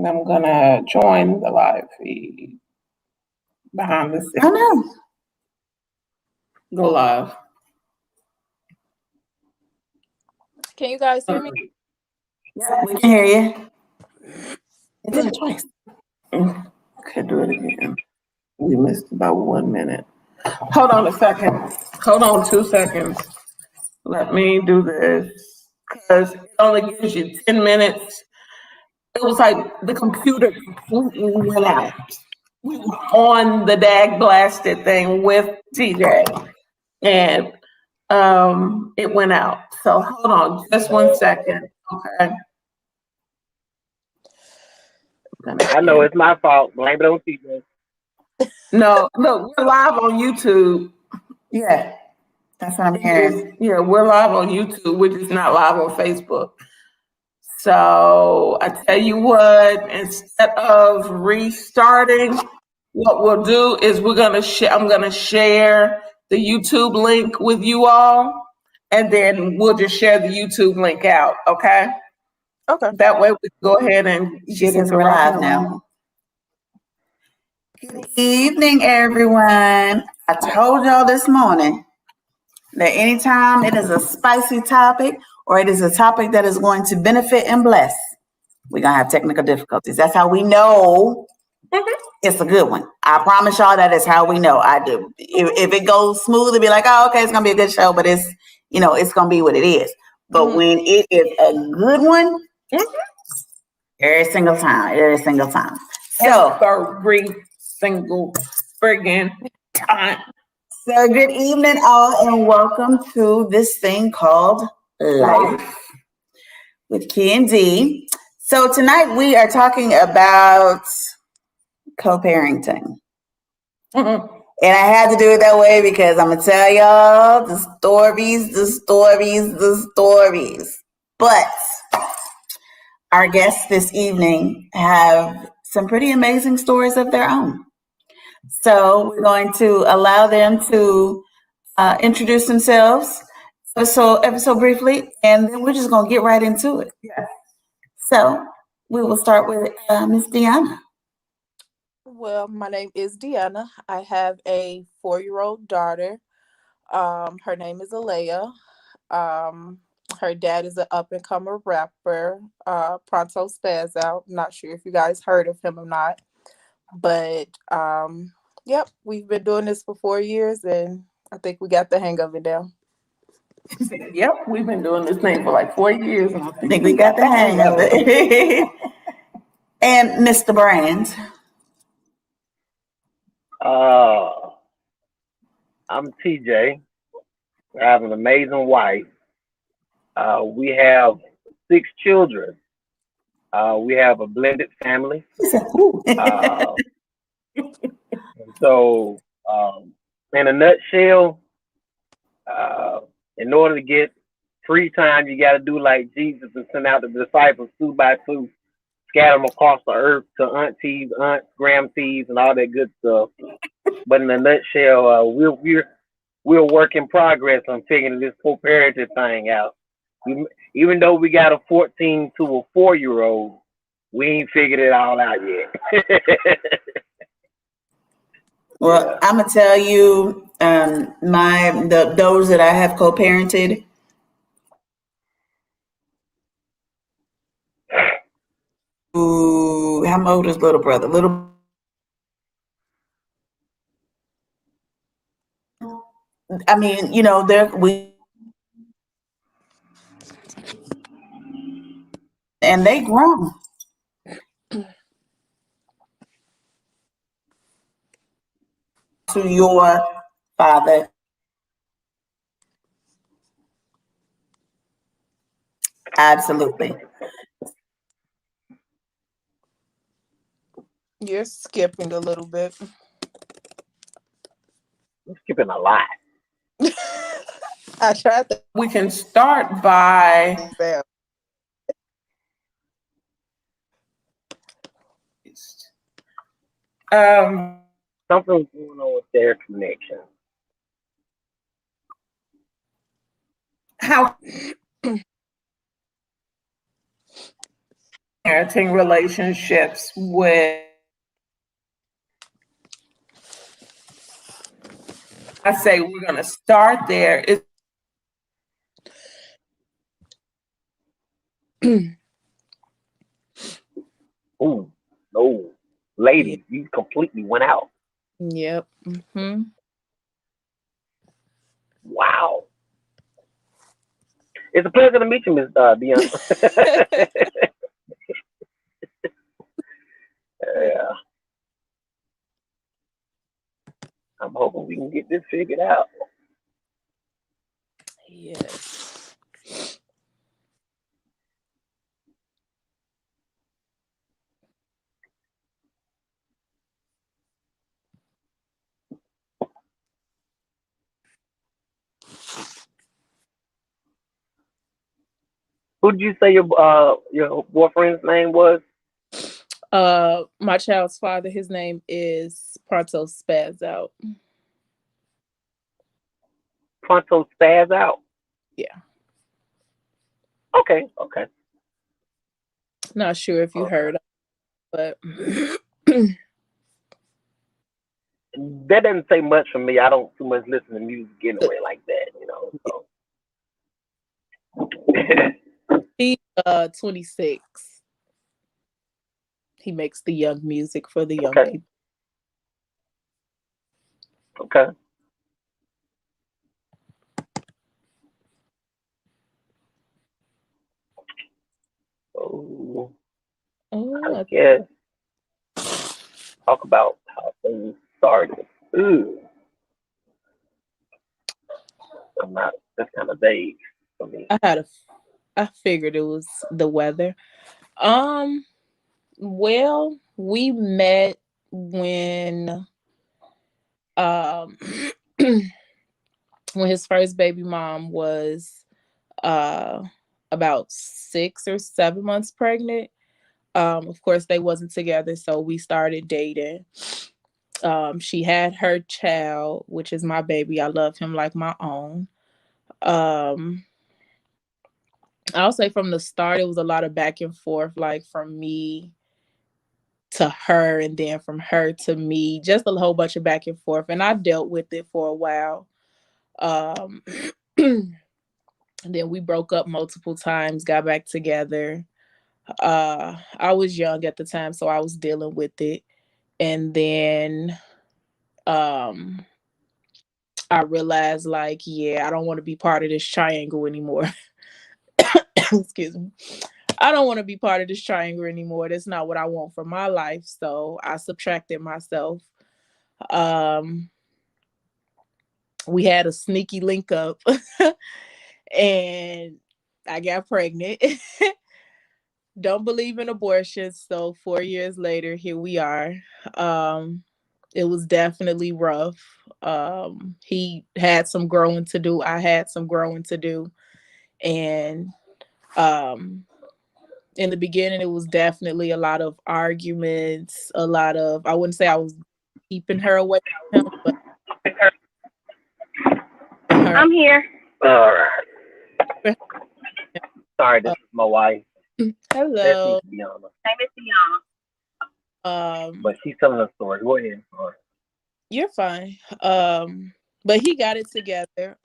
I'm gonna join the live feed behind the scenes. I know. Go live. Can you guys hear me? Yeah, we can hear you. I did it twice. Okay, do it again. We missed about 1 minute. Hold on a second. Hold on 2 seconds. Let me do this because it only gives you 10 minutes. It was like the computer completely went out. We were on the dag blasted thing with TJ and it went out. So hold on just 1 second. Okay. I know it's my fault. Blame it on TJ. No, look, we're live on YouTube. Yeah, that's what I'm hearing. Yeah, we're live on YouTube. We're just not live on Facebook. So I tell you what, instead of restarting, what we'll do is I'm gonna share the YouTube link with you all, and then we'll just share the YouTube link out. Okay. Okay. That way we can go ahead and She says we're live now. Good evening, everyone. I told y'all this morning that anytime it is a spicy topic or it is a topic that is going to benefit and bless, we're going to have technical difficulties. That's how we know it's a good one. I promise y'all that is how we know. I do. If it goes smooth, it'll be like, oh, okay, it's going to be a good show, but it's going to be what it is. But when it is a good one, every single time. So every single friggin' time. So good evening, all, and welcome to this thing called Life with Key and D. So tonight we are talking about co-parenting. And I had to do it that way because I'm gonna tell y'all the stories. But our guests this evening have some pretty amazing stories of their own. So we're going to allow them to introduce themselves ever so briefly, and then we're just going to get right into it. Yeah. So we will start with Miss Deanna. Well, my name is Deanna. I have a 4-year-old daughter. Her name is Alea. Her dad is an up-and-comer rapper, Pronto Spaz Out. Not sure if you guys heard of him or not. But, yep, we've been doing this for 4 years, and I think we got the hang of it now. Yep, we've been doing this thing for like 4 years. And I think we got the hang of it. And Mr. Brand. I'm TJ. I have an amazing wife. We have 6 children. We have a blended family. So, in a nutshell, in order to get free time, you got to do like Jesus and send out the disciples 2 by 2, scatter them across the earth to aunties, grandtees, and all that good stuff. But in a nutshell, we're a work in progress on figuring this co-parenting thing out. Even though we got a 14 to a 4-year-old, we ain't figured it all out yet. Well, I'm gonna tell you, those that I have co-parented. Ooh, how old is little brother? I mean, and they grown. To your father. Absolutely. You're skipping a little bit. I'm skipping a lot. I tried to. We can start by something's going on with their connection. How parenting relationships with, I say we're going to start there. Ooh, no. Ladies, you completely went out. Yep. Mm-hmm. Wow. It's a pleasure to meet you, Miss Deanna. Yeah. I'm hoping we can get this figured out. Yes. Who did you say your boyfriend's name was? My child's father, his name is Pronto Spaz Out. Pronto Spaz Out. Yeah. Okay. Not sure if you Okay. heard, but That doesn't say much for me. I don't too much listen to music anyway like that, So. he's 26. He makes the young music for the young Okay. people. Okay. So I Oh, guess talk about how things started. Ooh, I'm not. That's kind of vague for me. I figured it was the weather. Um, well, we met when um when his first baby mom was uh about 6 or 7 months pregnant. Of course they wasn't together, so we started dating. She had her child, which is my baby. I love him like my own. Um, I'll say from the start, it was a lot of back and forth, like from me to her, and then from her to me, just a whole bunch of back and forth. And I dealt with it for a while. Um, and then we broke up multiple times, got back together. I was young at the time, so I was dealing with it. And then um I realized, like, yeah, I don't want to be part of this triangle anymore. Excuse me. I don't want to be part of this triangle anymore. That's not what I want for my life. So I subtracted myself. Um, we had a sneaky link up and I got pregnant. Don't believe in abortion. So 4 years later, here we are. Um, it was definitely rough. He had some growing to do. I had some growing to do. And um, in the beginning, it was definitely a lot of arguments, a lot of, I wouldn't say I was keeping her away from him, but her. I'm here. All right. Sorry, this is my wife. That's Hello. Miss Deanna. Hey, Miss Deanna. But she's telling a story. Go ahead. Sorry. You're fine. But he got it together.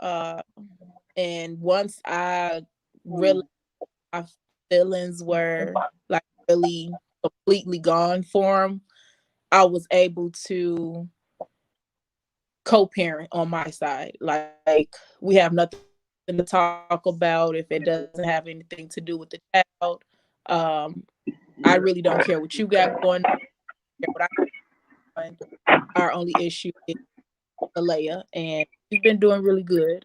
And once I realized my feelings were like really completely gone for him, I was able to co-parent on my side. Like we have nothing to talk about if it doesn't have anything to do with the child. Um, I really don't care what you got going on, what I got going. Our only issue is Alea, and she's been doing really good.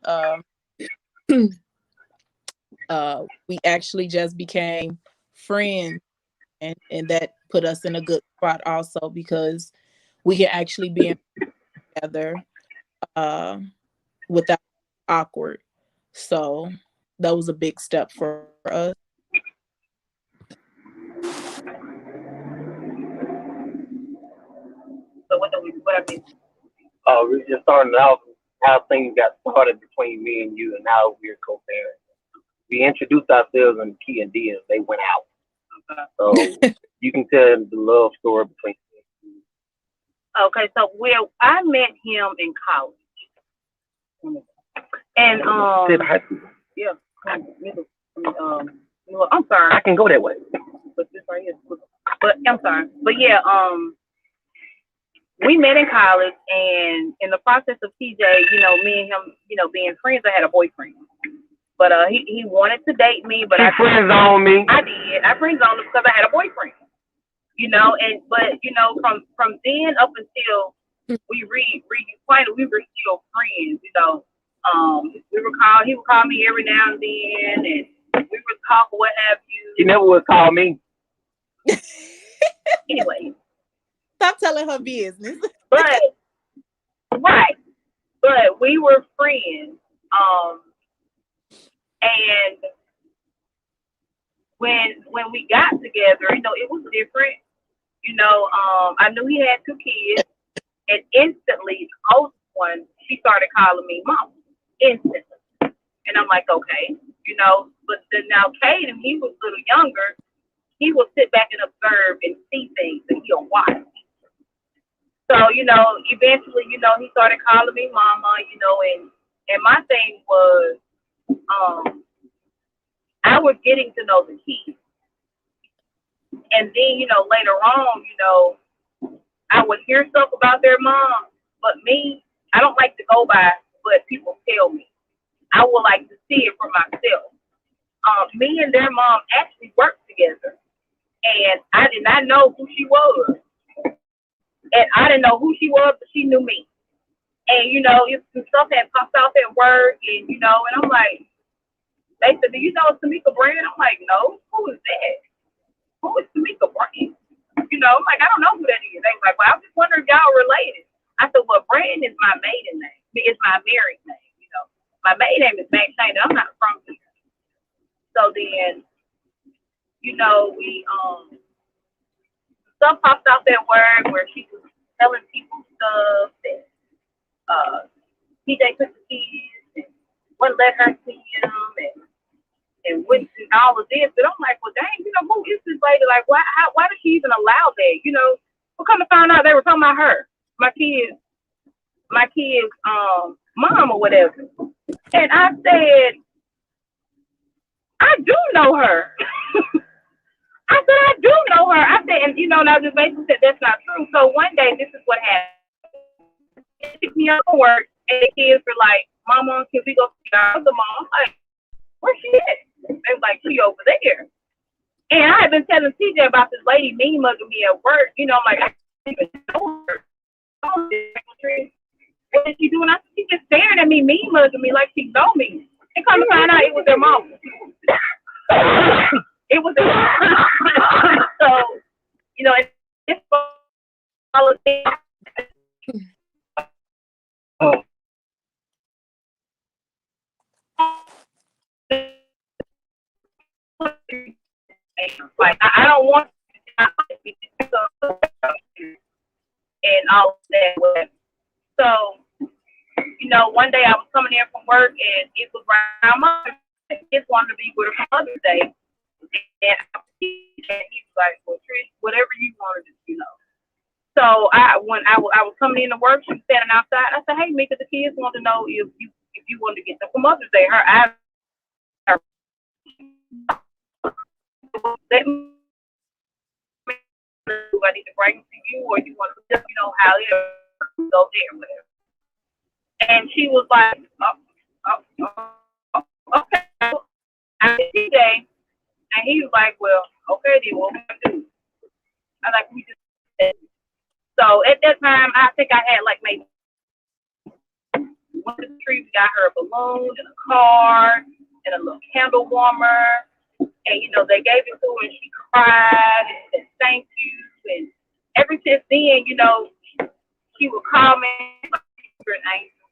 We actually just became friends, and that put us in a good spot also because we can actually be together uh, without awkward. So that was a big step for us. So what I mean? Oh, we're just starting out how things got started between me and you, and now we're co-parents. We introduced ourselves in Key and D, and they went out. So you can tell the love story between. Okay, so I met him in college, and High school. yeah, I'm sorry, I can go that way. but this right here, but I'm sorry, but yeah, we met in college, and in the process of TJ, me and him, being friends, I had a boyfriend. But he wanted to date me, but I friends on me. I did. I friends on him because I had a boyfriend. From then up until we reacquainted, we were still friends. He would call me every now and then, and we would talk, what have you. He never would call me. Anyway. Stop telling her business. But we were friends. And when we got together, it was different. I knew he had 2 kids, and instantly the oldest one, she started calling me mom. Instantly. And I'm like, okay, but then now Caden, he was a little younger, he will sit back and observe and see things, and he'll watch. So, eventually, he started calling me mama, and my thing was, I was getting to know the kids. And then, later on, I would hear stuff about their mom, but me, I don't like to go by what people tell me. I would like to see it for myself. Me and their mom actually worked together, and I did not know who she was. And I didn't know who she was, but she knew me. And, if some stuff had popped off at work, and, and I'm like, they said, do you know Tamika Brand? I'm like, no, who is that? Who is Tamika Brand? I'm like, I don't know who that is. They was like, well, I was just wondering if y'all related. I said, well, Brand is my maiden name. It's my married name, My maiden name is Max Shane. I'm not from here. So then, we, stuff popped off at work where she was telling people stuff that, TJ took the kids and wouldn't let her see him and went and all of this. But I'm like, well, dang, who is this lady? Like, why does she even allow that? We'll come to find out they were talking about her, my kids, mom or whatever. And I said, I do know her. I said, I do know her. I said, and and I just basically said that's not true. So one day, this is what happened. They picked me up from work, and the kids were like, Mama, can we go see our other mom? I'm like, where's she at? They was like, she over there. And I had been telling TJ about this lady mean mugging me at work. I'm like, I don't even know her. What is she doing? I said, she's just staring at me, mean mugging me like she know me. And come to find out, it was their mom. It was their so, it's all of things. Like, I don't want to and all of that. So, one day I was coming in from work, and it was around Mother's Day. Just wanted to be with her for Mother's Day. And he was like, well, Trish, whatever you want to do, So when I was coming into work, she was standing outside. I said, hey, Mika, the kids want to know if you wanted to get them for Mother's Day. Her eyes are do I need to bring them to you, or you want to just, however, go there, whatever. And she was like, okay. I said, TJ, and he was like, well, okay, then what we gonna do? I was like, we just did. So at that time, I think I had like maybe one of the trees. We got her a balloon and a card and a little candle warmer. And, they gave it to her, and she cried and said, thank you. And ever since then, she would call me,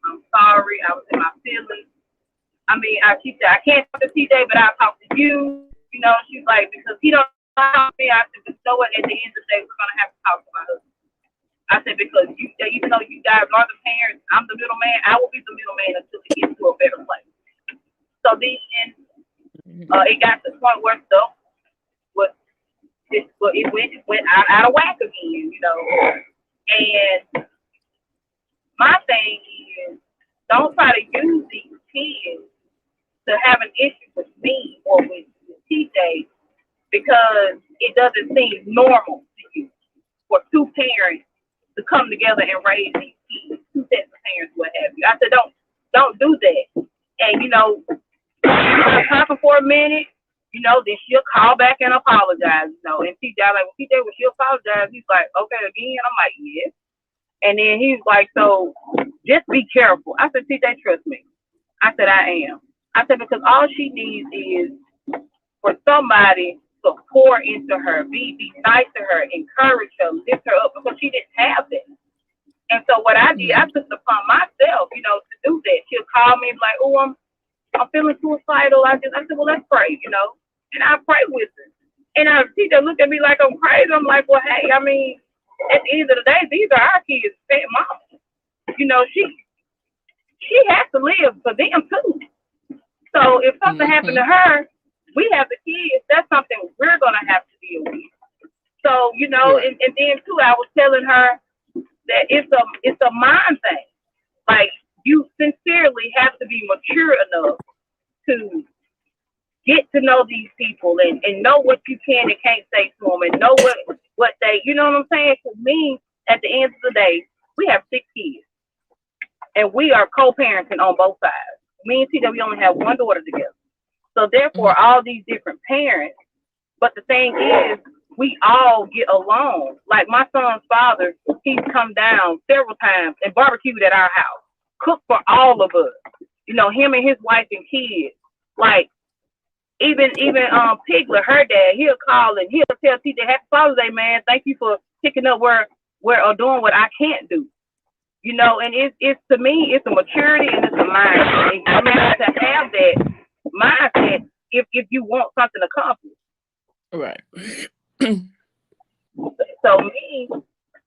I'm sorry, I was in my feelings. I mean, she said, I can't talk to TJ, but I'll talk to you. She's like, because he don't talk to me. I said, but you know what, at the end of the day, we're going to have to talk to my husband. I said, because even though you guys are the parents, I'm the middleman, I will be the middleman until it gets to a better place. So then, it got to the point where stuff was but it went out of whack again, you know. And my thing is, don't try to use these kids to have an issue with me or with TJ because it doesn't seem normal to you for two parents to come together and raise these kids, two sets of parents, what have you. I said, don't do that. And you know, talking for a minute, you know, then she'll call back and apologize, you know. And TJ, like, well, TJ, when she apologized, he's like, okay, again. I'm like, yes. And then he's like, so just be careful. I said, TJ, trust me. I said, I am. I said, because all she needs is for somebody to pour into her, be nice to her, encourage her, lift her up, because she didn't have that. And so what I did, I took it upon myself, you know, to do that. She'll call me and be like, oh, I'm feeling suicidal. I said, well, let's pray, you know. And I pray with her. And I TJ looked at me like I'm crazy. I'm like, well, hey, I mean, at the end of the day, these are our kids, fat mama. You know, she has to live for them too. So if something happened to her, we have the kids. That's something we're gonna have to deal with. So you know, and then too, I was telling her that it's a mind thing. Like you sincerely have to be mature enough to get to know these people and know what you can and can't say to them and know what they, you know what I'm saying? For me, at the end of the day, we have 6 kids and we are co-parenting on both sides. Me and TJ, we only have one daughter together. So therefore, all these different parents, but the thing is, we all get along. Like my son's father, he's come down several times and barbecued at our house, cooked for all of us. You know, him and his wife and kids. Like even Piglet, her dad, he'll call and he'll tell TJ, Happy Father's Day, man. Thank you for picking up where or doing what I can't do. You know, and it's to me, it's a maturity and it's a mindset. And you have to have that mindset if you want something accomplished. Right. So me,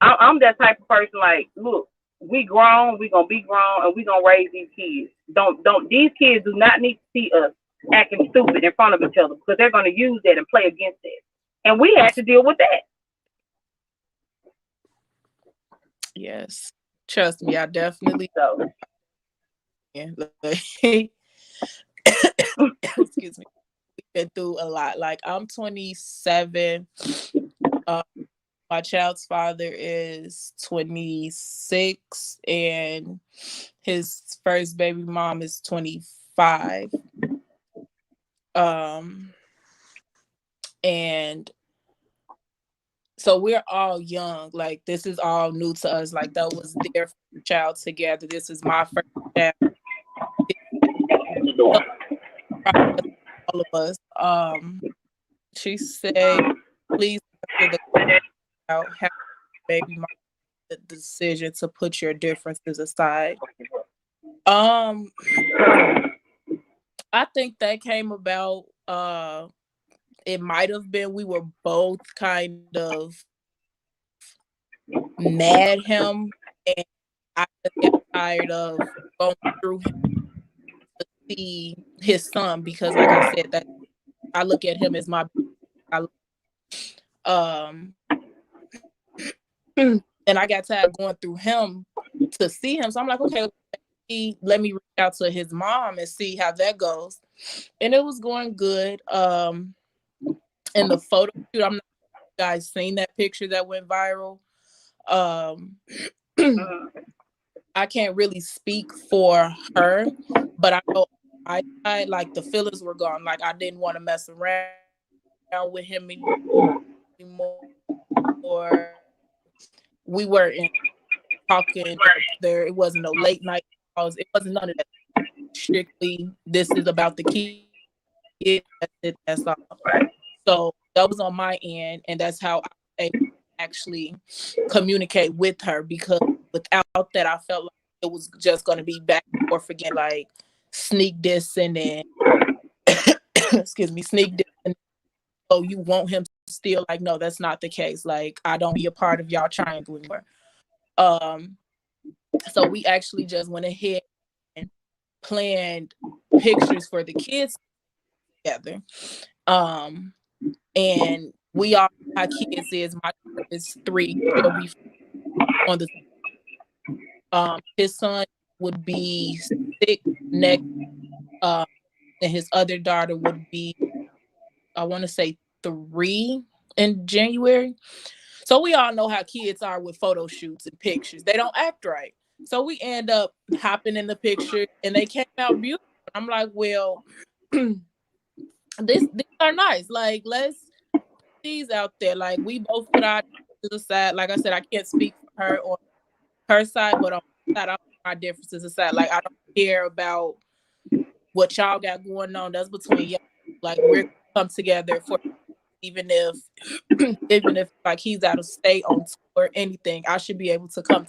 I'm that type of person. Like, look, we grown, we gonna be grown, and we gonna raise these kids. Don't these kids do not need to see us acting stupid in front of each other because they're gonna use that and play against it. And we have to deal with that. Yes. Trust me, I definitely So. Excuse me. We've been through a lot. Like I'm 27. My child's father is 26 and his first baby mom is 25. And so we're all young. Like this is all new to us. Like that was their first child together. This is my first child. All of us. She said, please have baby mom the decision to put your differences aside. I think that came about. It might have been we were both kind of mad at him, and I got tired of going through him to see his son because, like I said, that I look at him as my. And I got tired of going through him to see him, so I'm like, okay, let me reach out to his mom and see how that goes, and it was going good. And the photo shoot, I'm not sure if you guys seen that picture that went viral. I can't really speak for her, but I know I like the feelings were gone. Like I didn't want to mess around with him anymore. We weren't talking there. It wasn't no late night calls. It wasn't none of that. Strictly, this is about the kid. That's all. So that was on my end, and that's how I actually communicate with her, because without that, I felt like it was just going to be back and forth again, like sneak this and then, excuse me, sneak this. And so you want him to still, like, no, that's not the case. Like, I don't be a part of y'all triangle anymore. So we actually just went ahead and planned pictures for the kids together. And we all know how kids is. My daughter is 3. She'll be on the his son would be 6 next, and his other daughter would be, I want to say 3 in January. So we all know how kids are with photo shoots and pictures. They don't act right. So we end up hopping in the picture and they came out beautiful. I'm like, well, these are nice. Like, let's put these out there. Like, we both put our differences aside. Like I said, I can't speak for her on her side, but on my side, I put my differences aside. Like, I don't care about what y'all got going on. That's between y'all. Like, we're gonna come together for, even if like he's out of state on tour or anything, I should be able to come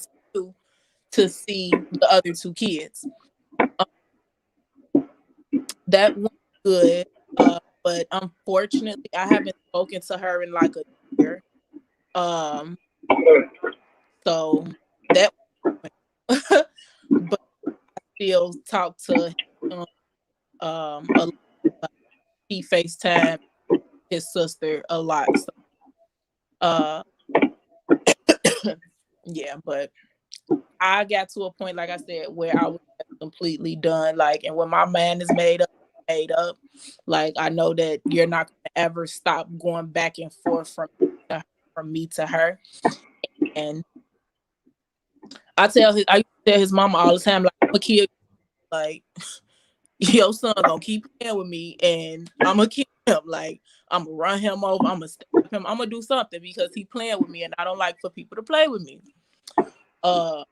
to see the other 2 kids. That went good, but unfortunately, I haven't spoken to her in like a year. So that, but I still talk to him. A lot. He FaceTime his sister a lot. So, yeah, but I got to a point, like I said, where I was completely done. Like, and when my mind is made up. Like, I know that you're not going to ever stop going back and forth from me to her. And I used to tell his mama all the time, like, I'm a kid, like, your son gonna keep playing with me, and I'm gonna kill him. Like, I'm gonna run him over. I'm gonna stab him. I'm gonna do something because he playing with me, and I don't like for people to play with me. But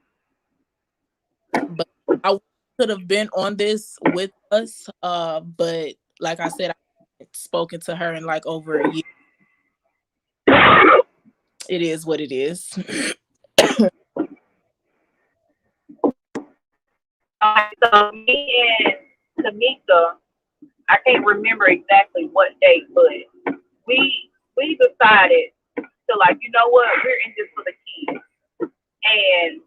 I could have been on this with us. But like I said, I haven't spoken to her in like over a year. It is what it is. So me and Tamika, I can't remember exactly what date, but we decided to, like, you know what, we're in this for the kids, and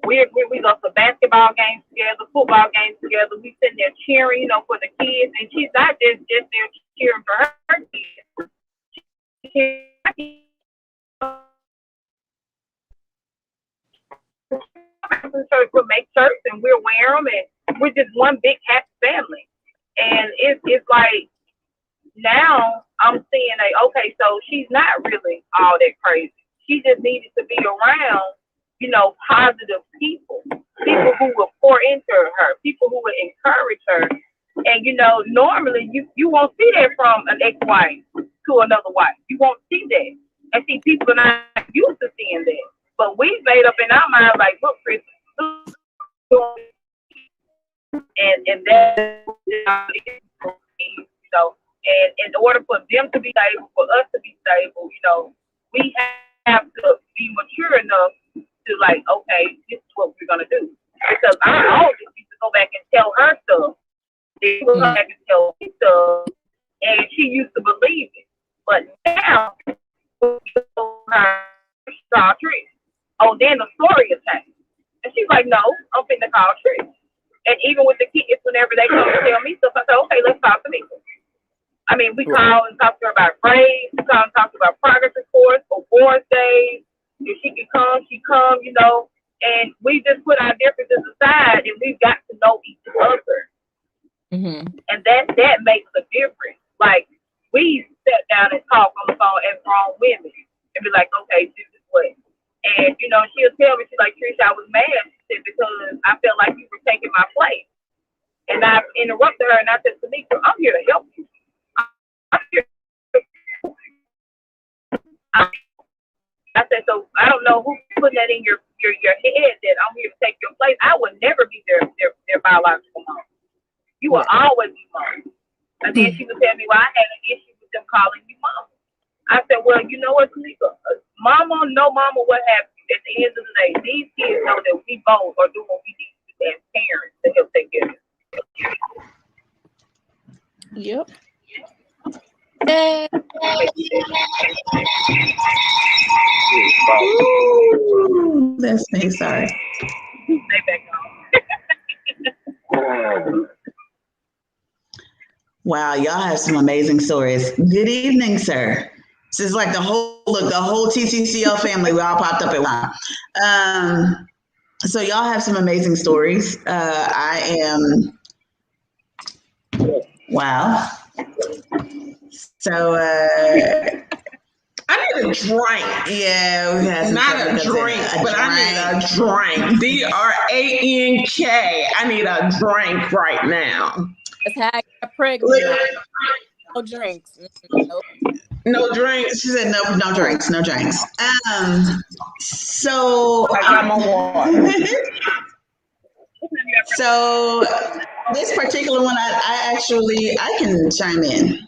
we go to basketball games together, football games together. We sitting there cheering, you know, for the kids, and she's not just there cheering for her kids. We'll make shirts and we'll wear them, and we're just one big happy family. And it's like, now I'm seeing, like, okay, so she's not really all that crazy. She just needed to be around, you know, positive people who will pour into her, people who will encourage her. And, you know, normally you won't see that from an ex-wife to another wife. You won't see that. And see, people are not used to seeing that. But we made up in our mind, like, look, Chris, and that, you know, and in order for them to be stable, for us to be stable, you know, we have to be mature enough to, like, okay, this is what we're gonna do. Because our oldest used to go back and tell her stuff. She would go back and tell me stuff, and she used to believe it. But now, call Trish. Oh, then the story will change. And she's like, no, I'm finna call Trish. And even with the kids, whenever they come and tell me stuff, I say, okay, let's talk to me. I mean, we call and talk to her about grades. We call and talk about progress reports, awards days. If she can come, she come, you know. And we just put our differences aside, and we've got to know each other. Mm-hmm. And that makes a difference. Like, we sat down and talk on the phone as grown women and be like, okay, this is what. And, you know, she'll tell me, she's like, Trish, I was mad. She said, because I felt like you were taking my place. And I interrupted her, and I said, Tamika, I'm here to help you. I'm here to help you. I said, so I don't know who's putting that in your head that I'm here to take your place. I would never be their biological mom. You will always be mom. And then she would tell me, well, I had an issue with them calling you mom. I said, well, you know what, Tamika? Mama, no mama, what have you. At the end of the day, these kids know that we both are doing what we need to do as parents to help take care of them. Yep. Ooh, that's me, sorry. Stay back on. Wow, y'all have some amazing stories. Good evening, sir. So it's like the whole TCCL family, we all popped up at one time. So y'all have some amazing stories. Wow. So I need a drink. yeah, we had some Not a technical drink, things. but I need a drink. DRANK. I need a drink right now. That's how I got pregnant. No drinks. Nope. No drinks. She said no drinks, no drinks. So I got my water. So this particular one, I can chime in.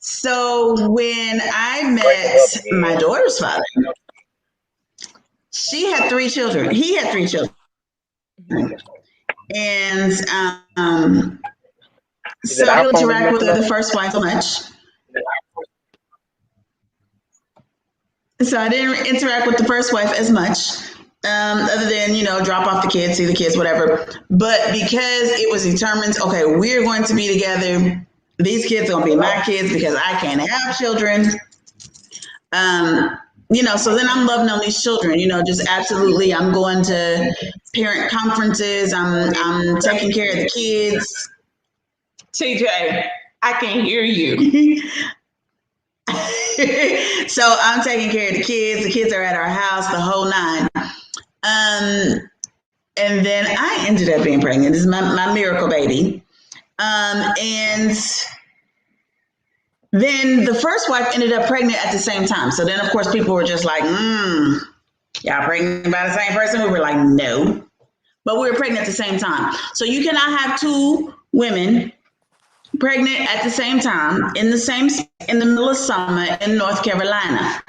So when I met my daughter's father, she had 3 children. He had 3 children. And so I didn't interact with the first wife so much. So I didn't interact with the first wife as much. Other than, drop off the kids, see the kids, whatever. But because it was determined, okay, we're going to be together. These kids are going to be my kids because I can't have children. So then I'm loving on these children, just absolutely. I'm going to parent conferences. I'm taking care of the kids. TJ, I can hear you. So I'm taking care of the kids. The kids are at our house, the whole 9. And then I ended up being pregnant. This is my miracle baby. And then the first wife ended up pregnant at the same time. So then, of course, people were just like, y'all pregnant by the same person? We were like, no. But we were pregnant at the same time. So you cannot have 2 women pregnant at the same time in the middle of summer in North Carolina.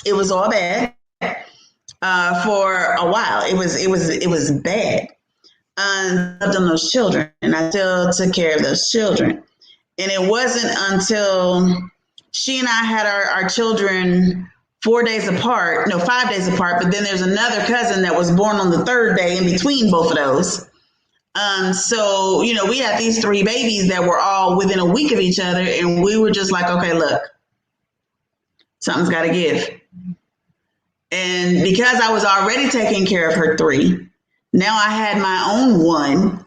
It was all bad. For a while, it was bad. I loved on those children, and I still took care of those children. And it wasn't until she and I had our children 5 days apart. But then there's another cousin that was born on the 3rd day in between both of those. So we had these 3 babies that were all within a week of each other, and we were just like, okay, look, something's got to give. And because I was already taking care of her 3, now I had my own 1.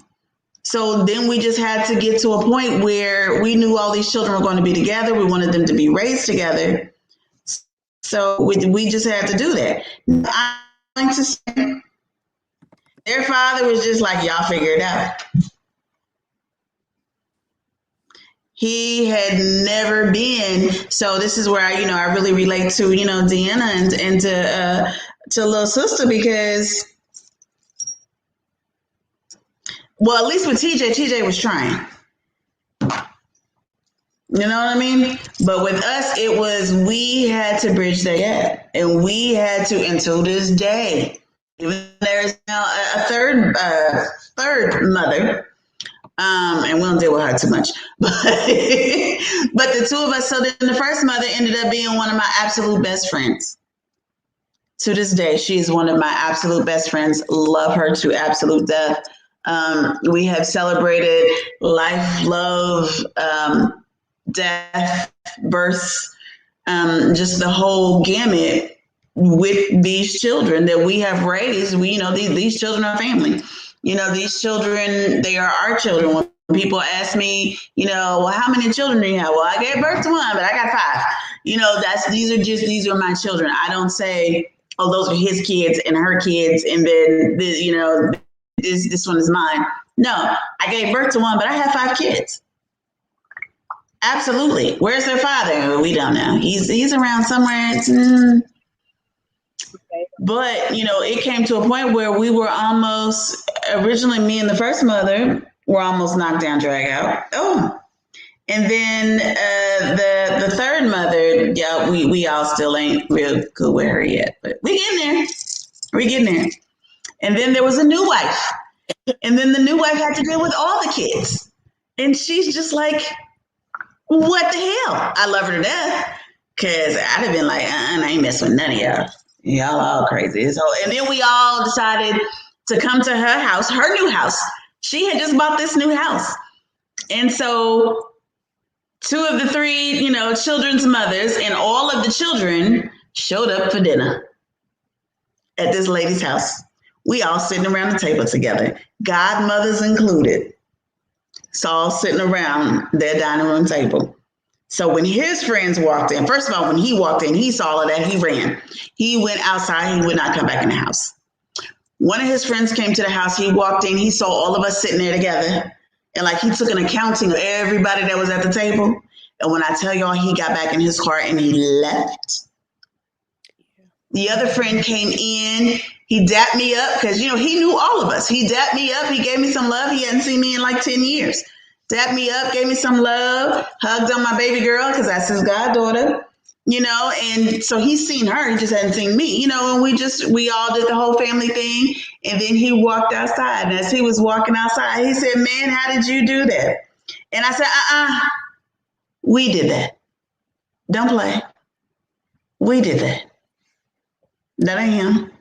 So then we just had to get to a point where we knew all these children were going to be together. We wanted them to be raised together. So we just had to do that. I'm going to say their father was just like, y'all figure it out. He had never been. So this is where I really relate to, Deanna and to little sister, because, well, at least with TJ was trying. You know what I mean? But with us, it was, we had to bridge the gap, and we had to, until this day, even there's now a third mother. And we don't deal with her too much, but the 2 of us. So then the first mother ended up being one of my absolute best friends. To this day, she is one of my absolute best friends. Love her to absolute death. We have celebrated life, love, death, births, just the whole gamut with these children that we have raised. These children are family. These children, they are our children. When people ask me, well, how many children do you have? Well, I gave birth to 1, but I got 5. These are my children. I don't say, oh, those are his kids and her kids, and then this one is mine. No, I gave birth to 1, but I have 5 kids. Absolutely. Where's their father? We don't know. He's around somewhere. But, it came to a point where we were almost, originally me and the first mother were almost knocked down, drag out. Oh. And then the third mother, yeah, we all still ain't real good with her yet. But we getting there. And then there was a new wife. And then the new wife had to deal with all the kids. And she's just like, what the hell? I love her to death. Because I'd have been like, I ain't messing with none of y'all. Y'all all crazy. So, and then we all decided to come to her house, her new house. She had just bought this new house. And so two of the three, children's mothers, and all of the children showed up for dinner at this lady's house. We all sitting around the table together, godmothers included. So all sitting around their dining room table. So when his friends walked in, first of all, when he walked in, he saw all of that, he ran. He went outside, he would not come back in the house. One of his friends came to the house, he walked in, he saw all of us sitting there together. And like he took an accounting of everybody that was at the table. And when I tell y'all, he got back in his car and he left. The other friend came in, he dapped me up because, he knew all of us. He dapped me up, he gave me some love. He hadn't seen me in like 10 years. Dapped me up, gave me some love, hugged on my baby girl because that's his goddaughter, and so he's seen her, he just hadn't seen me, and we all did the whole family thing. And then he walked outside. And as he was walking outside, he said, "Man, how did you do that?" And I said, we did that. Don't play. We did that. That ain't him.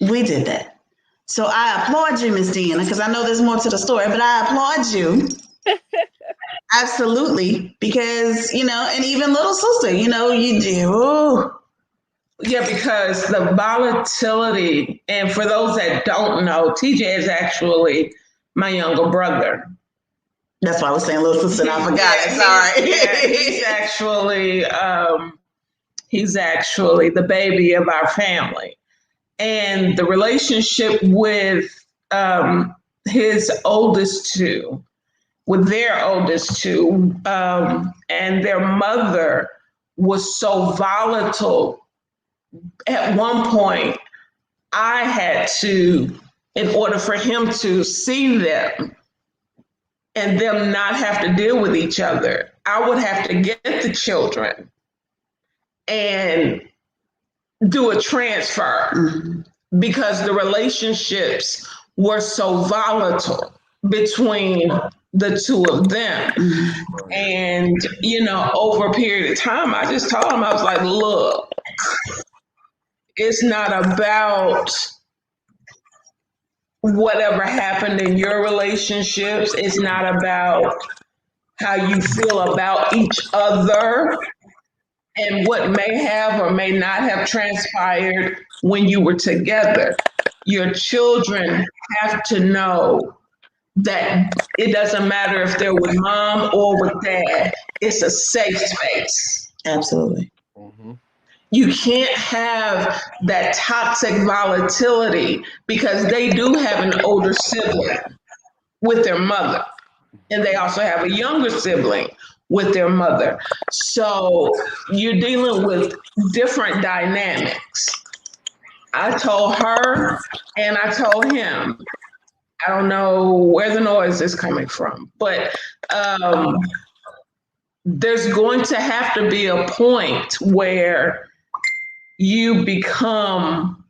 We did that. So I applaud you, Miss Deanna, because I know there's more to the story, but I applaud you. Absolutely. Because, and even little sister, you do. Yeah, because the volatility, and for those that don't know, TJ is actually my younger brother. That's why I was saying little sister, and I forgot it. Sorry. He's actually the baby of our family. And the relationship with his oldest two, with their oldest two, and their mother was so volatile. At one point, I had to, in order for him to see them and them not have to deal with each other, I would have to get the children and do a transfer because the relationships were so volatile between the two of them. And, over a period of time, I just told him, I was like, look, it's not about whatever happened in your relationships. It's not about how you feel about each other and what may have or may not have transpired when you were together. Your children have to know that it doesn't matter if they're with mom or with dad. It's a safe space. Absolutely. Mm-hmm. You can't have that toxic volatility because they do have an older sibling with their mother. And they also have a younger sibling with their mother. So you're dealing with different dynamics. I told her and I told him, I don't know where the noise is coming from, but there's going to have to be a point where you become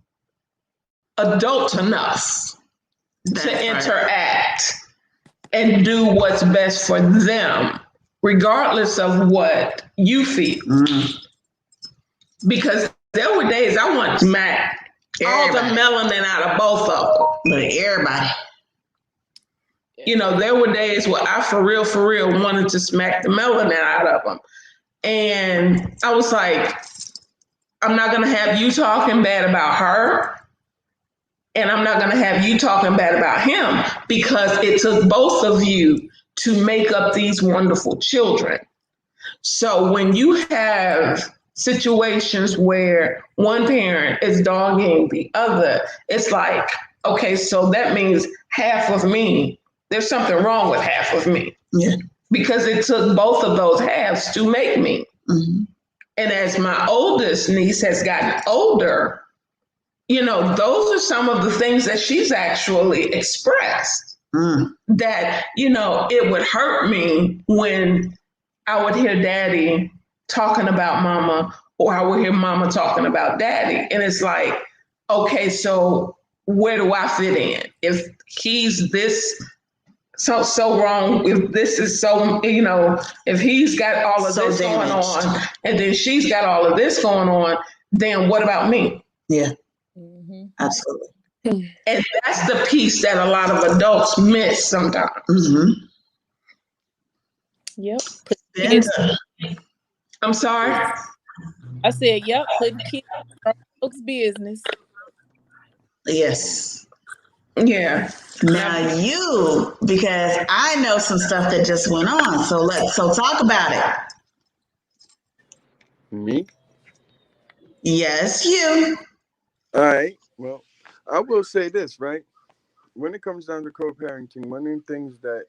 adult enough to interact and do what's best for them, regardless of what you feel. Because there were days I wanted to smack all the melanin out of both of them. But everybody. There were days where I for real wanted to smack the melanin out of them. And I was like, I'm not going to have you talking bad about her. And I'm not going to have you talking bad about him, because it took both of you to make up these wonderful children. So when you have situations where one parent is dogging the other, it's like, okay, so that means half of me, there's something wrong with half of me. Yeah. Because it took both of those halves to make me. Mm-hmm. And as my oldest niece has gotten older, those are some of the things that she's actually expressed. That, it would hurt me when I would hear daddy talking about mama, or I would hear mama talking about daddy. And it's like, okay, so where do I fit in? If he's this so wrong, if this is so, if he's got all of this going on and then she's got all of this going on, then what about me? Yeah. Absolutely. And that's the piece that a lot of adults miss sometimes. Yep. Put Then kids. I'm sorry. I said, yep. Putting kids in folks' business. yes. Yeah. Now you, because I know some stuff that just went on. So talk about it. Me? Yes, you. All right. Well, I will say this, right? When it comes down to co-parenting, one of the things that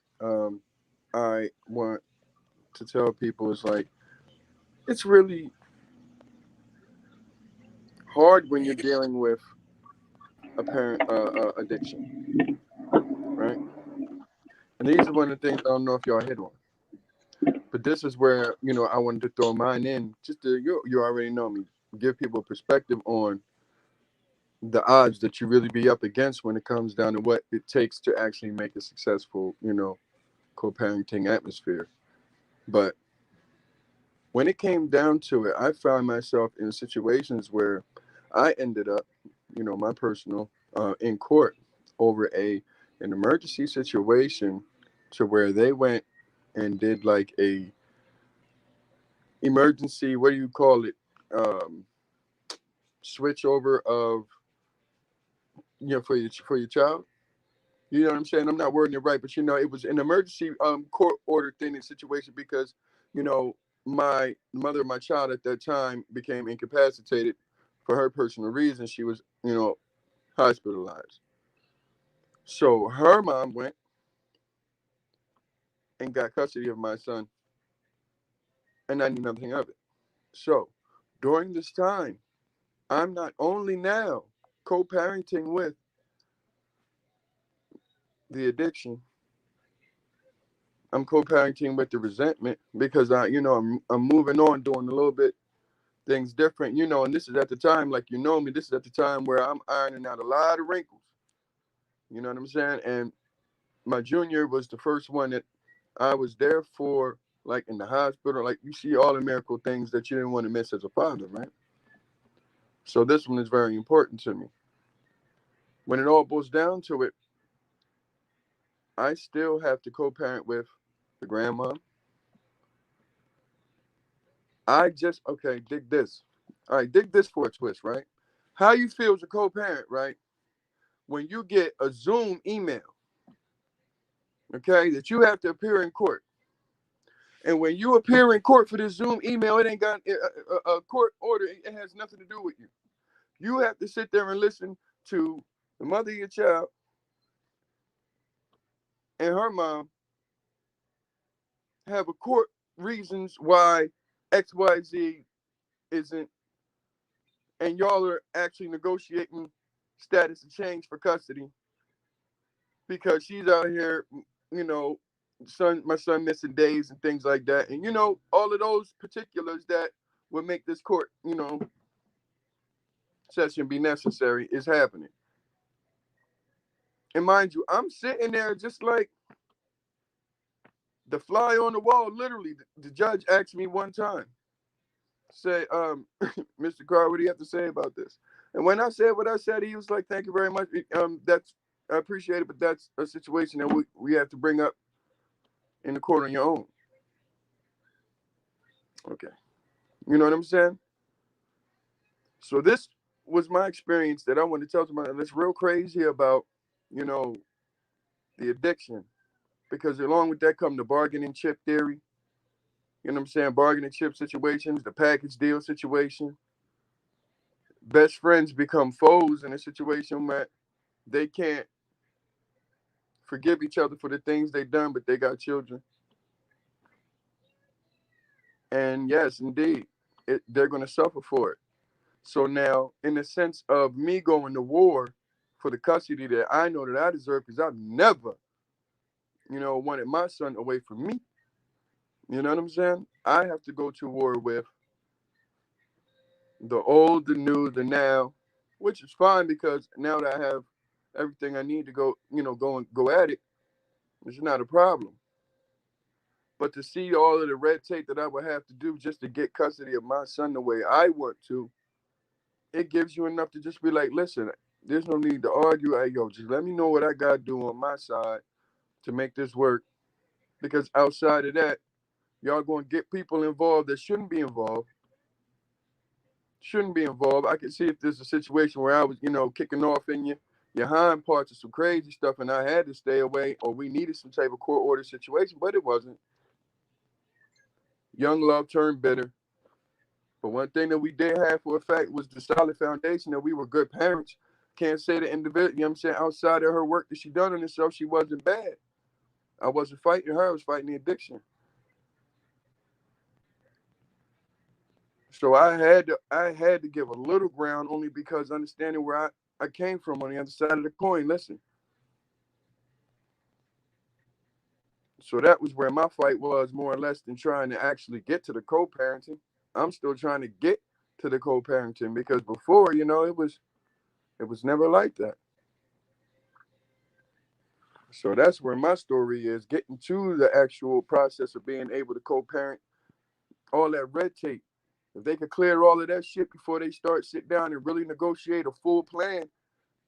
I want to tell people is like, it's really hard when you're dealing with a parent addiction, right? And these are one of the things I don't know if y'all hit on, but this is where I wanted to throw mine in, just to you already know me, give people a perspective on the odds that you really be up against when it comes down to what it takes to actually make a successful, co-parenting atmosphere. But when it came down to it, I found myself in situations where I ended up, my personal, in court over an emergency situation, to where they went and did like a emergency, what do you call it, switch over of, for your child. You know what I'm saying? I'm not wording it right, but it was an emergency court order thing and situation because, you know, my mother of my child at that time became incapacitated for her personal reasons. She was, hospitalized. So her mom went and got custody of my son, and I knew nothing of it. So during this time, I'm not only now co-parenting with the addiction, I'm co-parenting with the resentment because I'm moving on, doing a little bit things different, and this is at the time, like me, this is at the time where I'm ironing out a lot of wrinkles. You know what I'm saying? And my junior was the first one that I was there for, like in the hospital, like you see all the miracle things that you didn't want to miss as a father, right? So this one is very important to me. When it all boils down to it, I still have to co-parent with the grandma. Okay, dig this. All right, dig this for a twist, right? How you feel as a co-parent, right? When you get a Zoom email, okay, that you have to appear in court. And when you appear in court for this Zoom email, it ain't got a court order. It has nothing to do with you. You have to sit there and listen to the mother of your child and her mom have a court reasons why XYZ isn't, and y'all are actually negotiating status of change for custody because she's out here, you know, my son missing days and things like that. And all of those particulars that would make this court, session be necessary is happening. And mind you, I'm sitting there just like the fly on the wall. Literally, the judge asked me one time, say, Mr. Carr, what do you have to say about this? And when I said what I said, he was like, thank you very much. I appreciate it, but that's a situation that we have to bring up in the court on your own. Okay. You know what I'm saying? So this was my experience that I want to tell somebody that's real crazy about, the addiction. Because along with that come the bargaining chip theory. You know what I'm saying? Bargaining chip situations, the package deal situation. Best friends become foes in a situation where they can't forgive each other for the things they've done, but they got children. And yes, indeed, they're going to suffer for it. So now, in the sense of me going to war for the custody that I know that I deserve, because I've never, wanted my son away from me. You know what I'm saying? I have to go to war with the old, the new, the now, which is fine because now that I have everything I need to go, go at it, it's not a problem. But to see all of the red tape that I would have to do just to get custody of my son the way I want to, it gives you enough to just be like, listen, there's no need to argue. Hey, yo, just let me know what I got to do on my side to make this work. Because outside of that, Y'all going to get people involved that shouldn't be involved. I can see if there's a situation where I was, kicking off in your hind parts of some crazy stuff and I had to stay away, or we needed some type of court order situation, but it wasn't. Young love turned bitter. But one thing that we did have for a fact was the solid foundation that we were good parents. Can't say the individual, you know what I'm saying, outside of her work that she done on herself, she wasn't bad. I wasn't fighting her, I was fighting the addiction. So I had to give a little ground, only because understanding where I came from on the other side of the coin. Listen. So that was where my fight was, more or less, than trying to actually get to the co-parenting. I'm still trying to get to the co-parenting, because before, it was never like that. So that's where my story is, getting to the actual process of being able to co-parent, all that red tape. If they could clear all of that shit before they sit down and really negotiate a full plan,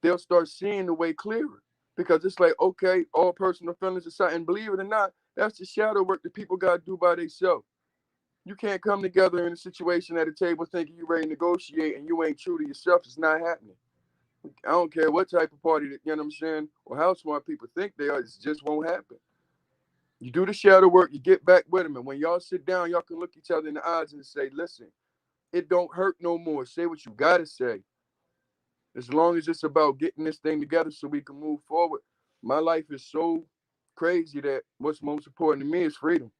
they'll start seeing the way clearer. Because it's like, okay, all personal feelings aside, and believe it or not, that's the shadow work that people got to do by themselves. You can't come together in a situation at a table thinking you're ready to negotiate and you ain't true to yourself. It's not happening. I don't care what type of party, I'm saying, or how smart people think they are, it just won't happen. You do the shadow work, you get back with them, and when y'all sit down, y'all can look each other in the eyes and say, listen, it don't hurt no more. Say what you got to say. As long as it's about getting this thing together so we can move forward. My life is so crazy that what's most important to me is freedom.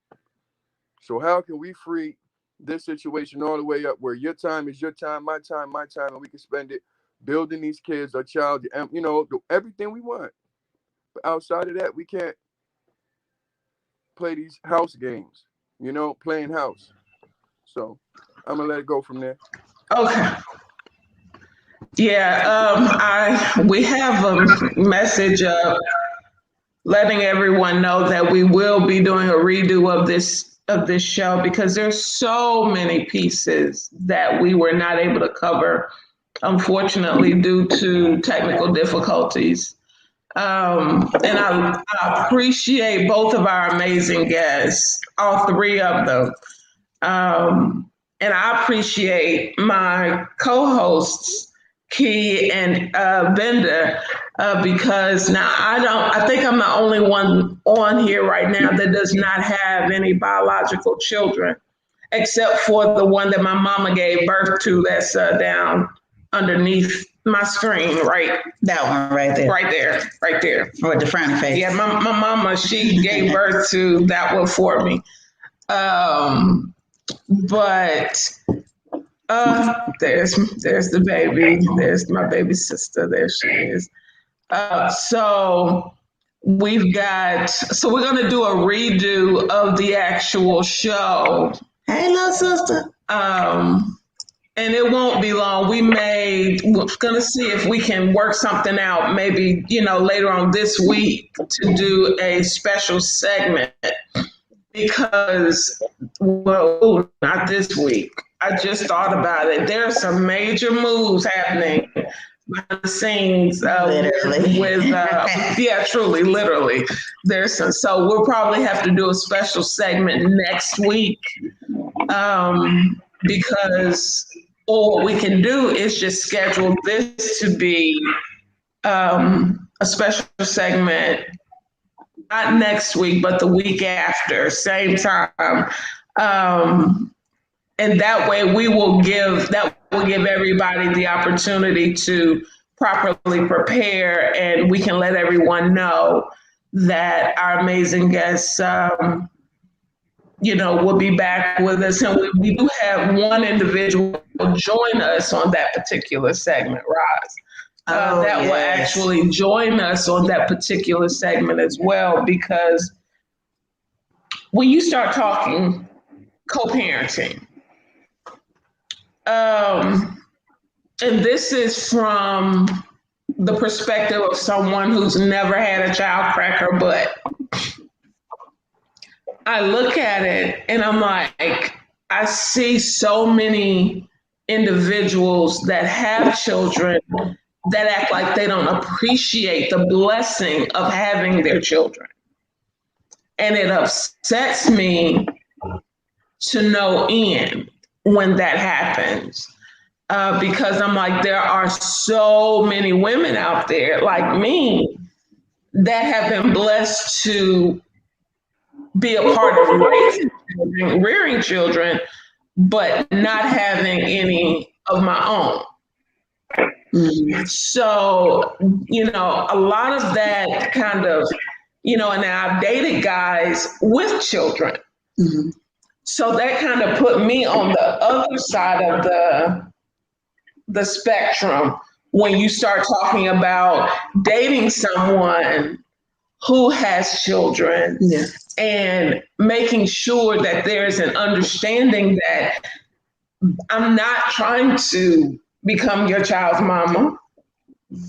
So how can we free this situation all the way up where your time is your time, my time, and we can spend it building these kids, our child, everything we want. But outside of that, we can't play these house games, playing house. So I'm going to let it go from there. Okay. Yeah, we have a message up letting everyone know that we will be doing a redo of this show, because there's so many pieces that we were not able to cover, unfortunately, due to technical difficulties. And I appreciate both of our amazing guests, all three of them. And I appreciate my co-hosts, Key and Benda, because now I think I'm the only one on here right now that does not have any biological children, except for the one that my mama gave birth to, that's down underneath my screen, right? That one right there. Right there. With the frowny face. Yeah, my mama, she gave birth to that one for me. But there's the baby. There's my baby sister. There she is. So we're gonna do a redo of the actual show. Hey, little sister. And it won't be long. We're gonna see if we can work something out, maybe, later on this week, to do a special segment, because, well, not this week. I just thought about it. There are some major moves happening behind the scenes with yeah, truly, literally. There's some, so we'll probably have to do a special segment next week, because, or what we can do is just schedule this to be a special segment, not next week, but the week after, same time. And that way we will give everybody the opportunity to properly prepare, and we can let everyone know that our amazing guests, will be back with us. And we do have one individual join us on that particular segment, Roz. Will actually join us on that particular segment as well, because when you start talking co-parenting, and this is from the perspective of someone who's never had a child crack her butt. I look at it and I'm like, I see so many individuals that have children that act like they don't appreciate the blessing of having their children. And it upsets me to no end when that happens. Because I'm like, there are so many women out there like me that have been blessed to be a part of raising children, rearing children, but not having any of my own. So, a lot of that kind of, and I've dated guys with children. So that kind of put me on the other side of the spectrum when you start talking about dating someone who has children and making sure that there's an understanding that I'm not trying to become your child's mama.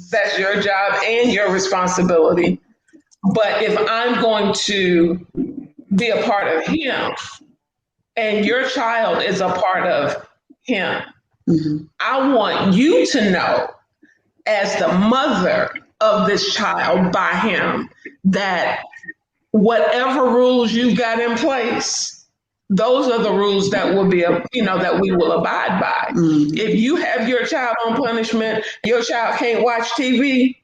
That's your job and your responsibility. But if I'm going to be a part of him and your child is a part of him, I want you to know, as the mother of this child by him, that whatever rules you've got in place, those are the rules that will be, that we will abide by. If you have your child on punishment, your child can't watch TV,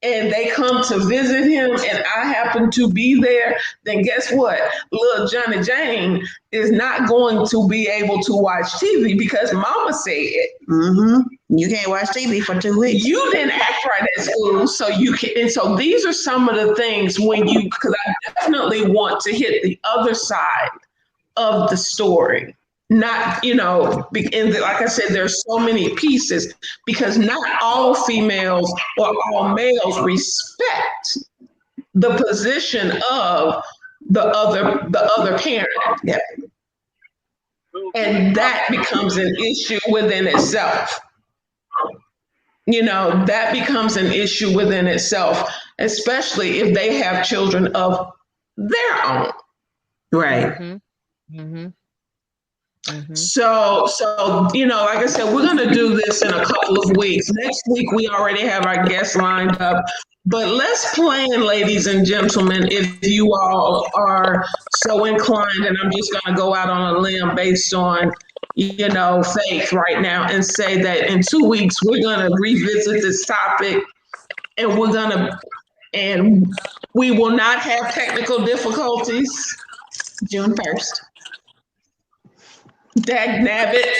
and they come to visit him and I happen to be there, then guess what? Little Johnny Jane is not going to be able to watch TV because mama said, you can't watch TV for 2 weeks. You didn't act right at school, so you can. And so these are some of the things because I definitely want to hit the other side of the story. Not, and like I said, there's so many pieces because not all females or all males respect the position of the other parent. Yep. And that becomes an issue within itself. That becomes an issue within itself, especially if they have children of their own. Right. So, like I said, we're going to do this in a couple of weeks. Next week, we already have our guests lined up. But let's plan, ladies and gentlemen, if you all are so inclined, and I'm just going to go out on a limb based on, faith right now and say that in 2 weeks, we're going to revisit this topic and we will not have technical difficulties. June 1st. Dag nabbit.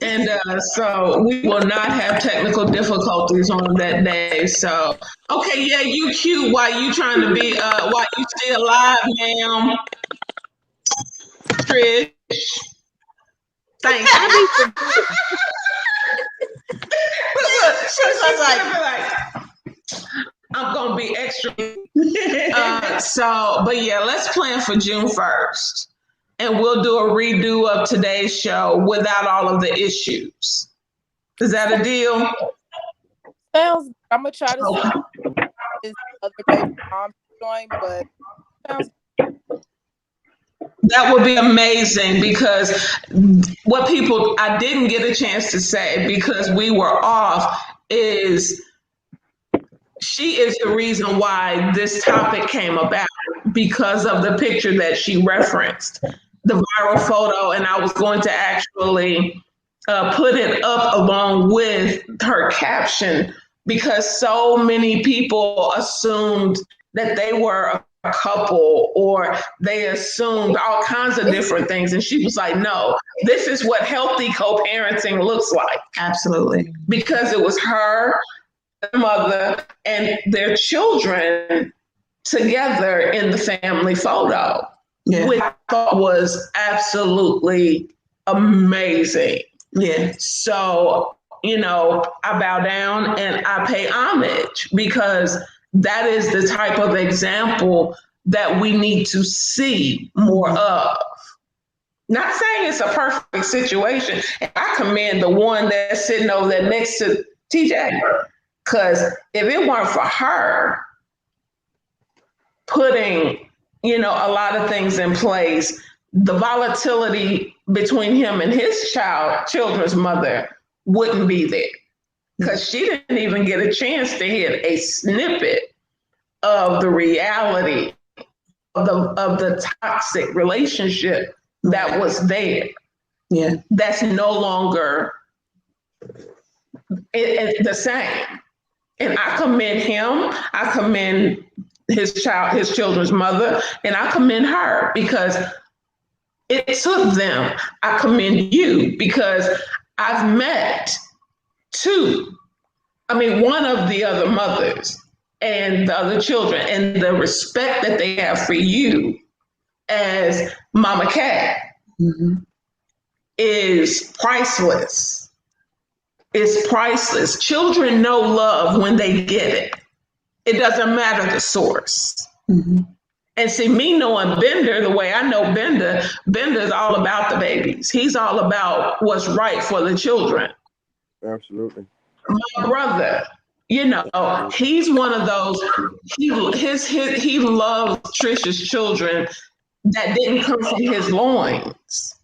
And so we will not have technical difficulties on that day. So, okay, yeah, you cute while you trying to be, while you still alive, ma'am. Trish. Thank you. She's like, I'm going to be extra. But yeah, let's plan for June 1st. And we'll do a redo of today's show without all of the issues. Is that a deal? Sounds. I'm gonna try to see his other baby mom join, but sounds. That would be amazing because what I didn't get a chance to say because we were off is she is the reason why this topic came about because of the picture that she referenced. The viral photo, and I was going to actually put it up along with her caption because so many people assumed that they were a couple or they assumed all kinds of different things. And she was like, no, this is what healthy co-parenting looks like. Absolutely. Because it was her, their mother, and their children together in the family photo. Yeah. Which I thought was absolutely amazing. Yeah. So, I bow down and I pay homage because that is the type of example that we need to see more of. Not saying it's a perfect situation. And I commend the one that's sitting over there next to TJ. Because if it weren't for her putting a lot of things in place, the volatility between him and his children's mother wouldn't be there because she didn't even get a chance to hit a snippet of the reality of the toxic relationship that was there. Yeah. That's no longer the same. And I commend him. I commend his children's mother, and I commend her because it took them. I commend you because I've met one of the other mothers and the other children, and the respect that they have for you as Mama Cat is priceless. It's priceless. Children know love when they get it. It doesn't matter the source. And see, me knowing Bender the way I know Bender's all about the babies. He's all about what's right for the children. Absolutely. My brother, he's one of those. He loves Trisha's children that didn't come from his loins,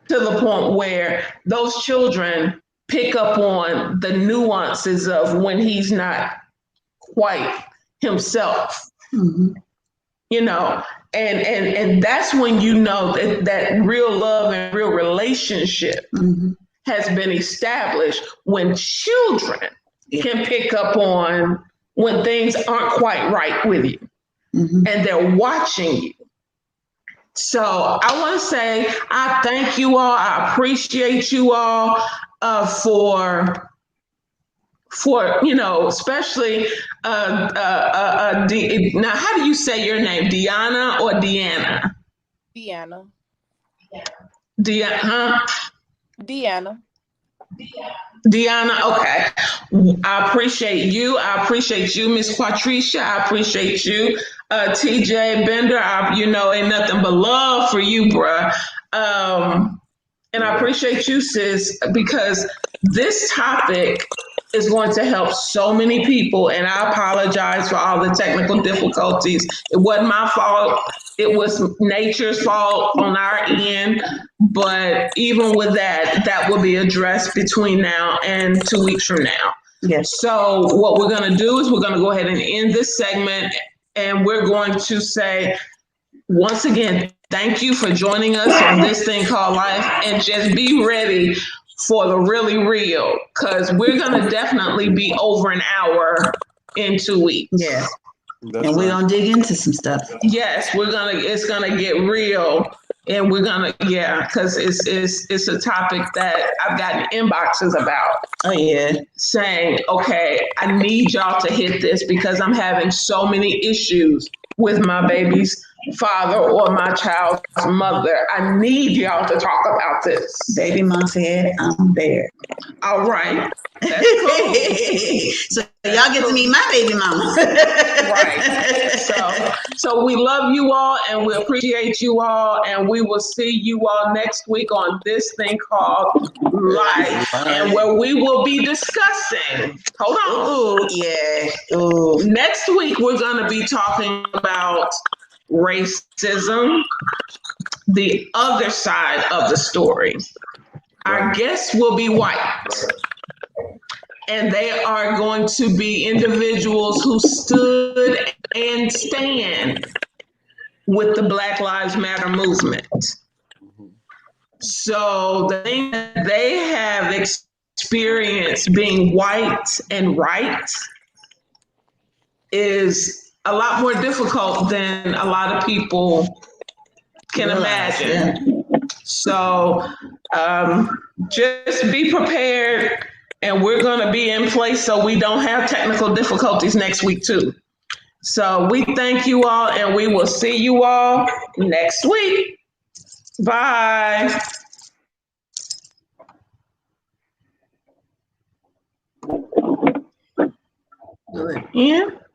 to the point where those children pick up on the nuances of when he's not quite himself. And that's when you know that real love and real relationship has been established, when children can pick up on when things aren't quite right with you and they're watching you. So I want to say I thank you all. I appreciate you all for especially now, how do you say your name? Deanna or Deanna? Deanna. Deanna, okay. I appreciate you. I appreciate you, Miss Quatricia. I appreciate you, TJ Bender. Ain't nothing but love for you, bruh. And I appreciate you, sis, because this topic is going to help so many people. And I apologize for all the technical difficulties. It wasn't my fault. It was nature's fault on our end. But even with that will be addressed between now and 2 weeks from now. Yes. So what we're going to do is we're going to go ahead and end this segment. And we're going to say, once again, thank you for joining us on this thing called life, and just be ready for the really real, because we're going to definitely be over an hour in 2 weeks. Yeah. And we're going to dig into some stuff. Yes, it's going to get real, and we're going to, because it's a topic that I've gotten inboxes about. Oh, yeah. Saying, okay, I need y'all to hit this because I'm having so many issues with my baby's father or my child's mother. I need y'all to talk about this. Baby mom said, I'm there. All right. That's cool. So y'all get to meet my baby mama. Right. So we love you all, and we appreciate you all, and we will see you all next week on this thing called life, and where we will be discussing. Hold on. Ooh, yeah. Ooh. Next week we're going to be talking about racism, the other side of the story. Our guests will be white, and they are going to be individuals who stood and stand with the Black Lives Matter movement. So the thing that they have experienced being white and right is a lot more difficult than a lot of people can imagine. So just be prepared, and we're going to be in place so we don't have technical difficulties next week too. So we thank you all, and we will see you all next week. Bye. Yeah.